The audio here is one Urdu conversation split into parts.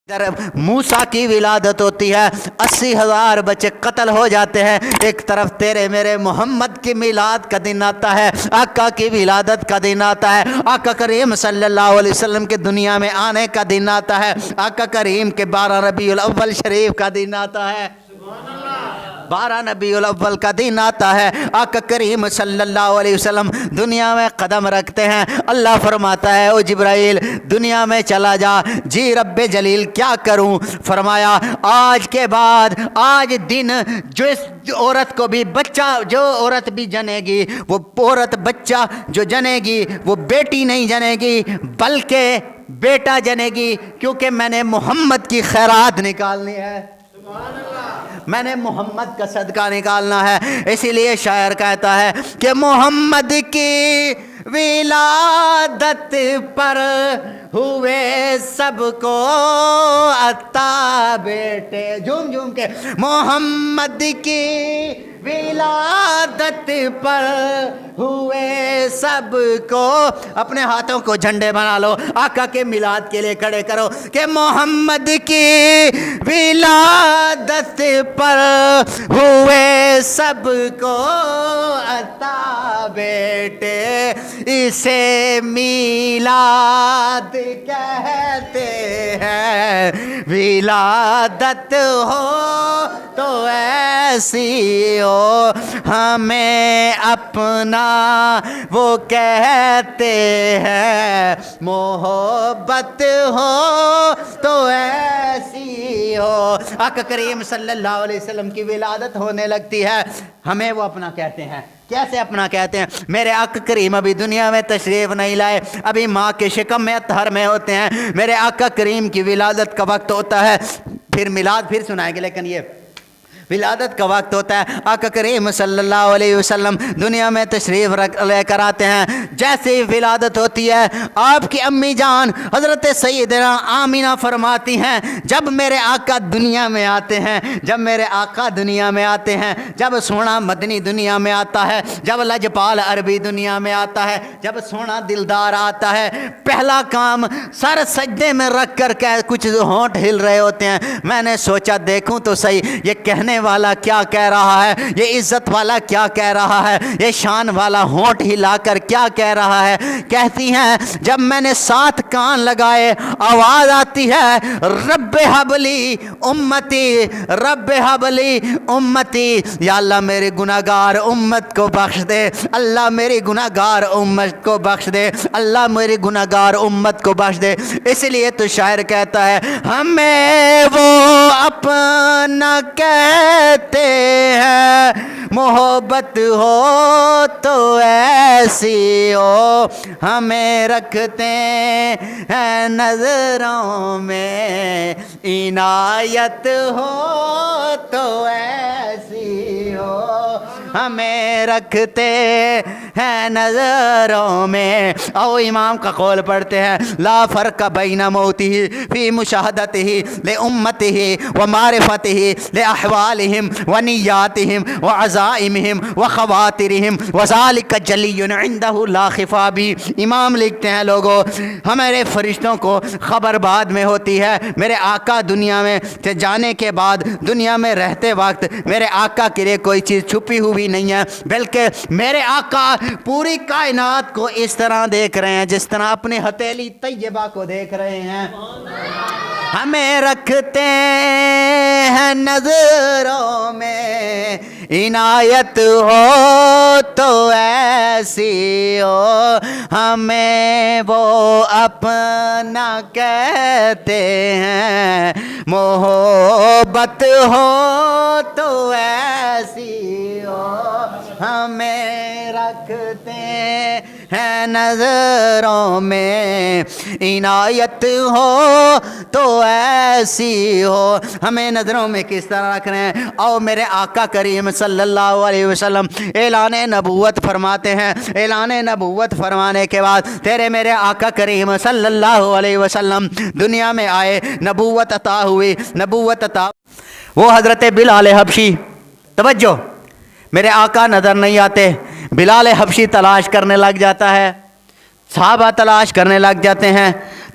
طرف موسیٰ کی ولادت ہوتی ہے، 80,000 بچے قتل ہو جاتے ہیں، ایک طرف تیرے میرے محمد کی میلاد کا دن آتا ہے، آقا کی ولادت کا دن آتا ہے، آقا کریم صلی اللہ علیہ وسلم کے دنیا میں آنے کا دن آتا ہے، آقا کریم کے 12 ربیع الاول شریف کا دن آتا ہے، 12 ربیع الاول کا دن آتا ہے، آقا کریم صلی اللہ علیہ وسلم دنیا میں قدم رکھتے ہیں۔ اللہ فرماتا ہے او جبرائیل دنیا میں چلا جا، جی رب جلیل کیا کروں؟ فرمایا آج کے بعد آج دن جس عورت کو بھی بچہ، جو عورت بھی جنے گی وہ عورت بچہ جو جنے گی وہ بیٹی نہیں جنے گی بلکہ بیٹا جنے گی، کیونکہ میں نے محمد کی خیرات نکالنی ہے، میں نے محمد کا صدقہ نکالنا ہے۔ اسی لیے شاعر کہتا ہے کہ محمد کی ولادت پر ہوئے سب کو عطا بیٹے، جھوم جھوم کے محمد کی ولادت پر ہوئے سب کو، اپنے ہاتھوں کو جھنڈے بنا لو، آقا کے میلاد کے لیے کھڑے کرو کہ محمد کی ولادت پر ہوئے سب کو عطا بیٹے، اسے میلاد کہتے ہیں، ولادت ہو تو ایسی ہو، ہمیں اپنا وہ کہتے ہیں، محبت ہو تو ایسی ہو۔ آقا کریم صلی اللہ علیہ وسلم کی ولادت ہونے لگتی ہے، ہمیں وہ اپنا کہتے ہیں۔ کیسے اپنا کہتے ہیں؟ میرے آقا کریم ابھی دنیا میں تشریف نہیں لائے، ابھی ماں کے شکم میں اطہر میں ہوتے ہیں، میرے آقا کریم کی ولادت کا وقت ہوتا ہے، پھر میلاد پھر سنائیں گے، لیکن یہ ولادت کا وقت ہوتا ہے، آقا کریم صلی اللہ علیہ وسلم دنیا میں تشریف لے کر آتے ہیں۔ جیسے ہی ولادت ہوتی ہے آپ کی امی جان حضرت سیدنا آمینہ فرماتی ہیں جب میرے آقا دنیا میں آتے ہیں، جب میرے آقا دنیا میں آتے ہیں، جب سونا مدنی دنیا میں آتا ہے، جب لجپال عربی دنیا میں آتا ہے، جب سونا دلدار آتا ہے، پہلا کام سر سجدے میں رکھ کر کچھ ہونٹ ہل رہے ہوتے ہیں، میں نے سوچا دیکھوں تو صحیح یہ کہنے والا کیا کہہ رہا ہے، یہ عزت والا کیا کہہ رہا ہے، یہ شان والا ہونٹ ہلا کر کیا کہہ رہا ہے۔ کہتی ہیں جب میں نے 7 کان لگائے آواز آتی ہے رب حبلی امتی، رب حبلی امتی، یا اللہ میرے گناہگار امت کو بخش دے، اللہ میری گناہگار امت کو بخش دے، اللہ میری گناہگار امت کو بخش دے۔ اس لیے تو شاعر کہتا ہے ہمیں وہ اپنا کہتے ہیں، محبت ہو تو ایسی ہو، ہمیں رکھتے ہیں نظروں میں، عنایت ہو تو ایسی ہو، ہمیں رکھتے ہیں نظروں میں۔ او امام کا قول پڑھتے ہیں لا فرق بین موتہ فی مشاہدتہ لامتہ ومعرفتہ لأحوالہم ونیاتہم وعزائمہم وخواطرہم وذالک جلی عندہ لا خفا بھی۔ امام لکھتے ہیں لوگوں ہمارے فرشتوں کو خبر بعد میں ہوتی ہے، میرے آقا دنیا میں جانے کے بعد دنیا میں رہتے وقت میرے آقا کے لیے کوئی چیز چھپی ہوئی نہیں ہے، بلکہ میرے آقا پوری کائنات کو اس طرح دیکھ رہے ہیں جس طرح اپنی ہتھیلی طیبہ کو دیکھ رہے ہیں۔ ہمیں رکھتے ہیں نظروں میں، عنایت ہو تو ایسی ہو، ہمیں وہ اپنا کہتے ہیں، محبت ہو تو ایسی ہو، ہمیں رکھتے ہیں نظروں میں، عنایت ہو تو ایسی ہو، ہمیں نظروں میں کس طرح رکھ رہے ہیں۔ اور میرے آقا کریم صلی اللہ علیہ وسلم اعلان نبوت فرماتے ہیں، اعلان نبوت فرمانے کے بعد تیرے میرے آقا کریم صلی اللہ علیہ وسلم دنیا میں آئے، نبوت عطا ہوئی، نبوت عطا، وہ حضرت بلال حبشی، توجہ میرے آقا نظر نہیں آتے، بلال حبشی تلاش کرنے لگ جاتا ہے، صحابہ تلاش کرنے لگ جاتے ہیں،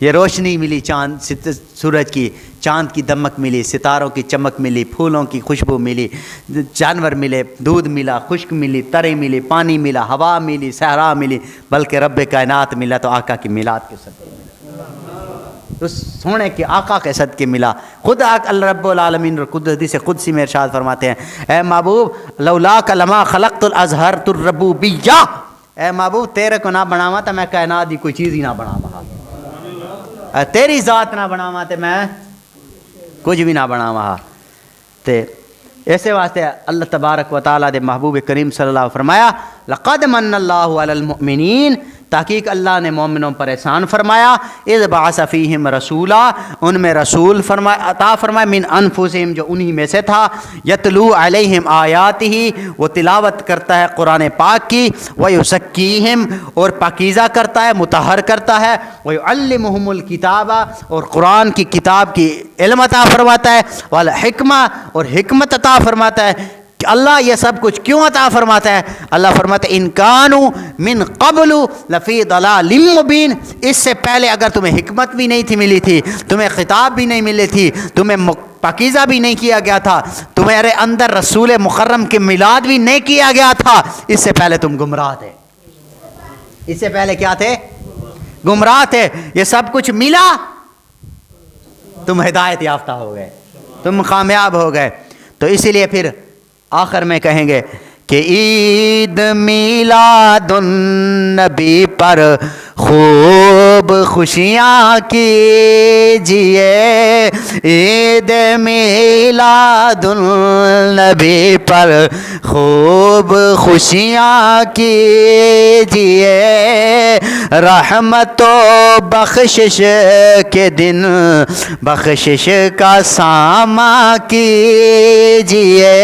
یہ روشنی ملی چاند سورج کی، چاند کی دمک ملی، ستاروں کی چمک ملی، پھولوں کی خوشبو ملی، جانور ملے، دودھ ملا، خشک ملی، ترے ملی، پانی ملا، ہوا ملی، صحرا ملی، بلکہ رب کائنات ملا تو آقا کی میلاد کے صدقے ملا، تو سونے کے آقا کے صدقے ملا۔ خود اللہ رب العالمین حدیث قدسی میں ارشاد فرماتے ہیں، اے محبوب لولاک لما خلقت الازہر الربوبیہ، اے محبوب تیرے کو نہ بناوا تو میں کائنات دی کوئی چیز ہی نہ بناوا، تیری ذات نہ بناوا تو میں کچھ بھی نہ بناوا۔ تے ایسے واسطے اللہ تبارک و تعالیٰ دے محبوب کریم صلی اللہ علیہ وسلم فرمایا لقد من اللہ علی المؤمنین، تحقیق اللہ نے مومنوں پر احسان فرمایا، اذ بعث فیہم رسولا، ان میں رسول عطا فرمایا، من انفسہم جو انہی میں سے تھا، یتلو علیہم آیاتہ وہ تلاوت کرتا ہے قرآن پاک کی، ویزکیہم اور پاکیزہ کرتا ہے، مطہر کرتا ہے، ویعلمہم الکتاب اور قرآن کی کتاب کی علم عطا فرماتا ہے، والحکمہ اور حکمت عطا فرماتا ہے۔ کہ اللہ یہ سب کچھ کیوں عطا فرماتا ہے؟ اللہ فرماتا ہے ان کانوا من قبل لفی ضلال مبین، اس سے پہلے اگر تمہیں حکمت بھی نہیں تھی ملی تھی، تمہیں خطاب بھی نہیں ملی تھی، تمہیں پاکیزہ بھی نہیں کیا گیا تھا، تمہارے اندر رسول مکرم کے میلاد بھی نہیں کیا گیا تھا، اس سے پہلے تم گمراہ تھے۔ اس سے پہلے کیا تھے؟ گمراہ تھے۔ یہ سب کچھ ملا، تم ہدایت یافتہ ہو گئے، تم کامیاب ہو گئے۔ تو اسی لیے پھر آخر میں کہیں گے کہ عید میلاد النبی پر خوب خوشیاں کیجئے، عید میلاد النبی پر خوب خوشیاں کیجئے، رحمت و بخشش کے دن بخشش کا ساماں کیجئے۔